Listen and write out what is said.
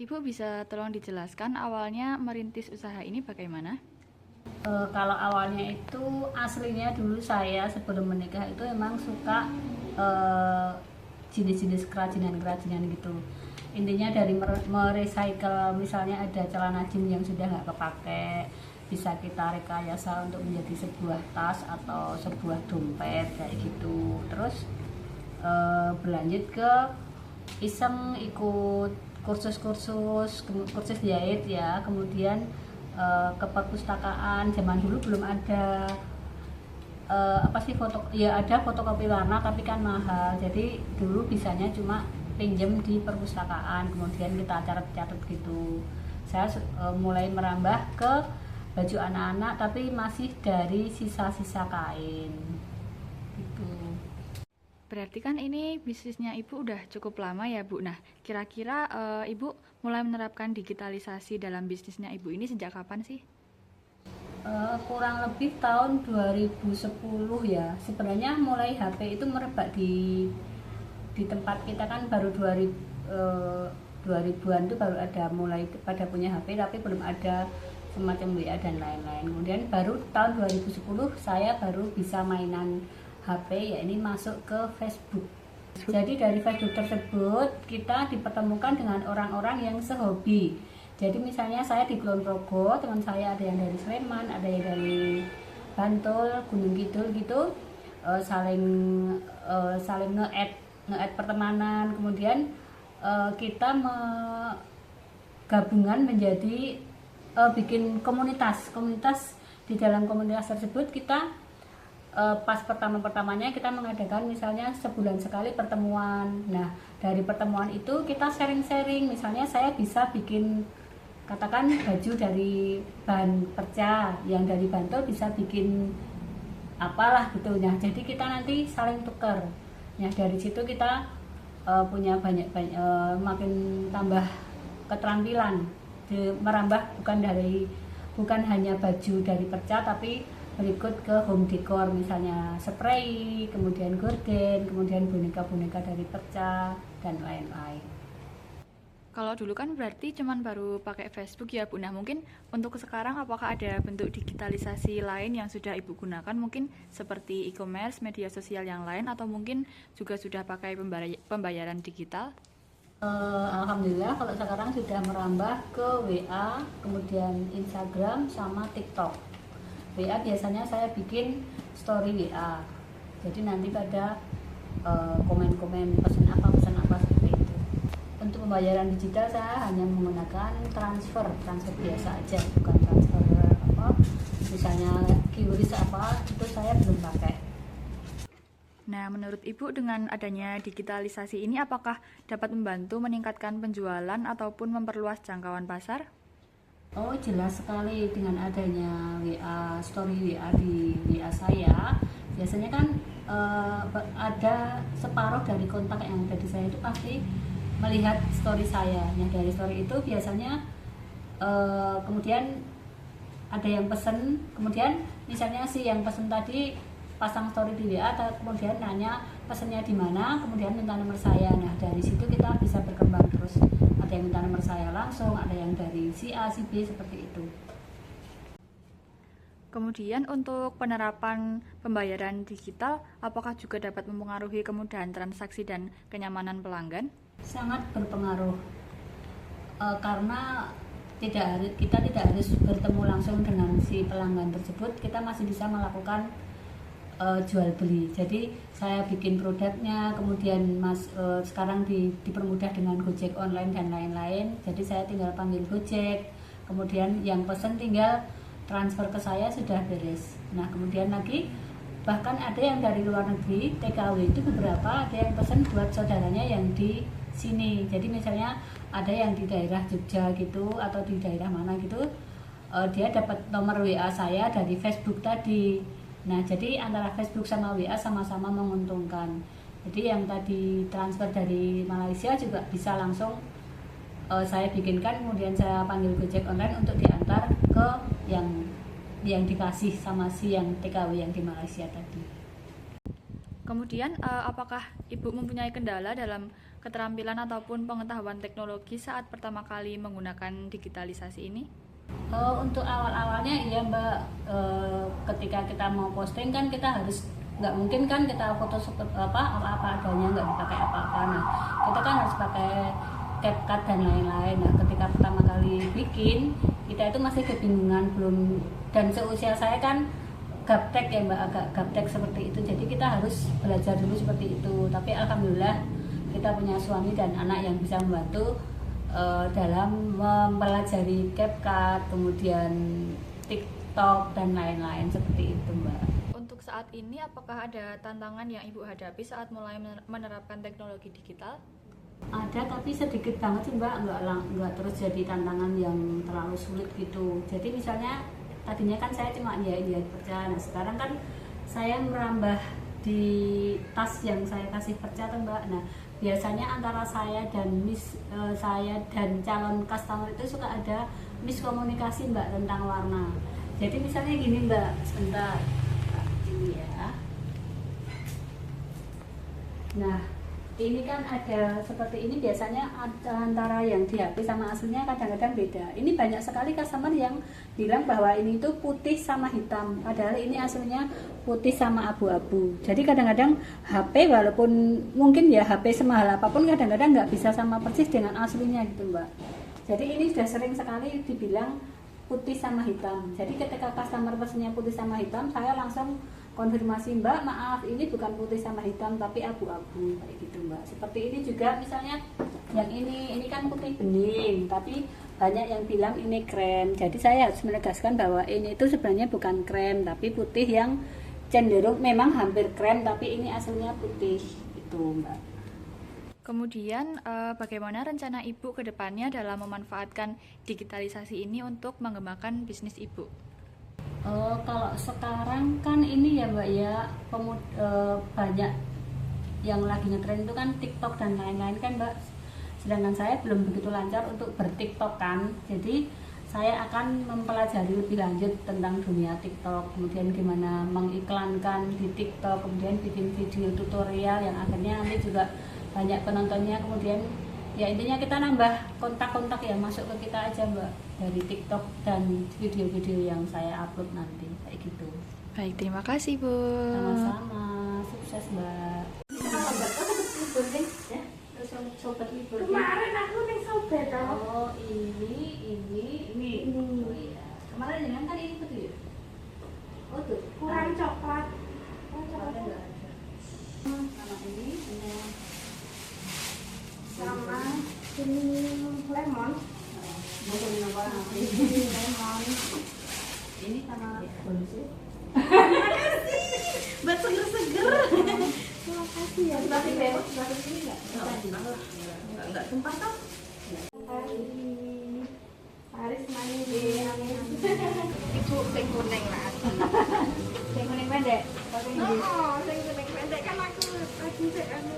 Ibu bisa tolong dijelaskan awalnya merintis usaha ini bagaimana? Kalau awalnya itu aslinya dulu saya sebelum menikah itu emang suka eh, jenis-jenis kerajinan-kerajinan gitu. Intinya dari merecycle, misalnya ada celana jeans yang sudah nggak kepake, bisa kita rekayasa untuk menjadi sebuah tas atau sebuah dompet kayak gitu. Terus berlanjut ke iseng ikut kursus jahit ya, kemudian ke perpustakaan. Zaman dulu belum ada apa sih foto, ya ada fotokopi warna tapi kan mahal, jadi dulu bisanya cuma pinjem di perpustakaan, kemudian kita catat-catat gitu. Saya mulai merambah ke baju anak-anak tapi masih dari sisa-sisa kain gitu. Berarti kan ini bisnisnya Ibu udah cukup lama ya Bu. Nah, kira-kira Ibu mulai menerapkan digitalisasi dalam bisnisnya Ibu ini sejak kapan sih? Kurang lebih tahun 2010 ya. Sebenarnya mulai HP itu merebak di tempat kita kan baru 2000-an tuh baru ada, mulai pada punya HP tapi belum ada semacam WA dan lain-lain. Kemudian baru tahun 2010 saya baru bisa mainan HP, ya ini masuk ke Facebook. Jadi dari Facebook tersebut kita dipertemukan dengan orang-orang yang sehobi. Jadi misalnya saya di Kulon Progo, teman saya ada yang dari Sleman, ada yang dari Bantul, Gunung Kidul gitu, saling saling nge-add pertemanan. Kemudian kita gabungan menjadi bikin komunitas. Di dalam komunitas tersebut kita pas pertamanya kita mengadakan misalnya sebulan sekali pertemuan. Nah, dari pertemuan itu kita sharing-sharing. Misalnya saya bisa bikin, katakan baju dari bahan perca, yang dari Bantul bisa bikin apalah gitu. Nah, jadi kita nanti saling tuker. Nah, dari situ kita punya banyak makin tambah keterampilan, merambah bukan hanya baju dari perca tapi berikut ke home decor, misalnya spray, kemudian gorden, kemudian boneka-boneka dari perca dan lain-lain. Kalau dulu kan berarti cuman baru pakai Facebook ya Bu. Nah, mungkin untuk sekarang apakah ada bentuk digitalisasi lain yang sudah Ibu gunakan? Mungkin seperti e-commerce, media sosial yang lain, atau mungkin juga sudah pakai pembayaran digital? Alhamdulillah kalau sekarang sudah merambah ke WA, kemudian Instagram sama TikTok. WA biasanya saya bikin story WA. Jadi nanti pada komen-komen pesan apa seperti itu. Untuk pembayaran digital saya hanya menggunakan transfer biasa aja, bukan transfer apa, misalnya QRIS apa itu saya belum pakai. Nah, menurut Ibu dengan adanya digitalisasi ini apakah dapat membantu meningkatkan penjualan ataupun memperluas jangkauan pasar? Oh jelas sekali, dengan adanya WA, story WA di WA saya, biasanya kan ada separuh dari kontak yang ada di saya itu pasti melihat story saya. Nah dari story itu biasanya kemudian ada yang pesen, kemudian misalnya si yang pesen tadi pasang story di WA, kemudian nanya pesennya di mana, kemudian minta nomor saya. Nah dari situ kita bisa berkembang terus. Ada yang minta nomor saya langsung, ada yang dari si A, si B, seperti itu. Kemudian untuk penerapan pembayaran digital, apakah juga dapat mempengaruhi kemudahan transaksi dan kenyamanan pelanggan? Sangat berpengaruh, karena kita tidak harus bertemu langsung dengan si pelanggan tersebut, kita masih bisa melakukan jual beli. Jadi saya bikin produknya, kemudian sekarang dipermudah dengan Gojek online dan lain-lain. Jadi saya tinggal panggil Gojek, kemudian yang pesen tinggal transfer ke saya, sudah beres. Nah kemudian lagi bahkan ada yang dari luar negeri, TKW itu beberapa, ada yang pesen buat saudaranya yang di sini. Jadi misalnya ada yang di daerah Jogja gitu atau di daerah mana gitu, dia dapat nomor WA saya dari Facebook tadi. Nah jadi antara Facebook sama WA sama-sama menguntungkan. Jadi yang tadi transfer dari Malaysia juga bisa langsung saya bikinkan, kemudian saya panggil Gojek online untuk diantar ke yang dikasih sama si yang TKW yang di Malaysia tadi. Kemudian, apakah Ibu mempunyai kendala dalam keterampilan ataupun pengetahuan teknologi saat pertama kali menggunakan digitalisasi ini? Untuk awal-awalnya iya Mbak, ketika kita mau posting kan kita harus, nggak mungkin kan kita foto seperti apa adanya, nggak dipakai apa-apa. Nah kita kan harus pakai CapCut dan lain-lain. Nah ketika pertama kali bikin, kita itu masih kebingungan, belum, dan seusia saya kan gaptek ya Mbak, agak gaptek seperti itu, jadi kita harus belajar dulu seperti itu. Tapi alhamdulillah kita punya suami dan anak yang bisa membantu dalam mempelajari CapCut, kemudian TikTok dan lain-lain seperti itu Mbak. Untuk saat ini apakah ada tantangan yang Ibu hadapi saat mulai menerapkan teknologi digital? Ada, tapi sedikit banget sih Mbak, nggak terus jadi tantangan yang terlalu sulit gitu. Jadi misalnya tadinya kan saya cuma lihat perca, nah sekarang kan saya merambah di tas yang saya kasih perca tuh Mbak. Nah biasanya antara saya dan calon customer itu suka ada miskomunikasi Mbak tentang warna. Jadi misalnya gini Mbak, sebentar ini ya. Nah ini kan ada seperti ini, biasanya antara yang di HP sama aslinya kadang-kadang beda. Ini banyak sekali customer yang bilang bahwa ini itu putih sama hitam, padahal ini aslinya putih sama abu-abu. Jadi kadang-kadang HP walaupun mungkin ya HP semahal apapun, kadang-kadang nggak bisa sama persis dengan aslinya gitu Mbak. Jadi ini sudah sering sekali dibilang putih sama hitam. Jadi ketika customer pesennya putih sama hitam, saya langsung konfirmasi, Mbak maaf ini bukan putih sama hitam tapi abu-abu, kayak gitu Mbak. Seperti ini juga misalnya yang ini kan putih bening tapi banyak yang bilang ini krem. Jadi saya harus menegaskan bahwa ini itu sebenarnya bukan krem tapi putih yang cenderung memang hampir krem tapi ini aslinya putih itu Mbak. Kemudian bagaimana rencana Ibu ke depannya dalam memanfaatkan digitalisasi ini untuk mengembangkan bisnis Ibu? Kalau sekarang kan ini ya Mbak ya, banyak yang lagi ngetren itu kan TikTok dan lain-lain kan Mbak. Sedangkan saya belum begitu lancar untuk bertiktok kan. Jadi saya akan mempelajari lebih lanjut tentang dunia TikTok, kemudian gimana mengiklankan di TikTok, kemudian bikin video tutorial yang akhirnya nanti juga banyak penontonnya. Kemudian ya intinya kita nambah kontak-kontak yang masuk ke kita aja Mbak dari TikTok dan video-video yang saya upload nanti kayak gitu. Baik, terima kasih Bu. Sama-sama, sukses Mbak. Sobat libur. Kemarin aku nih sobat Oh ini. Oh iya. Kemarin dengan kan ini betul ya? Oh tuh. kurang coklat. Coklatnya nggak ada. Sama ini Sama ini lemon. ini apa? Ini lemon. Ini sama bonus. Buat seger-seger. Terima kasih ya. Tapi bebas, tapi ini nggak. Enggak tumpah toh? Paris manis di Ibu sing kuning lah. Yang kuning pendek. Oh, sing kuning pendek kan aku lagi cek anu.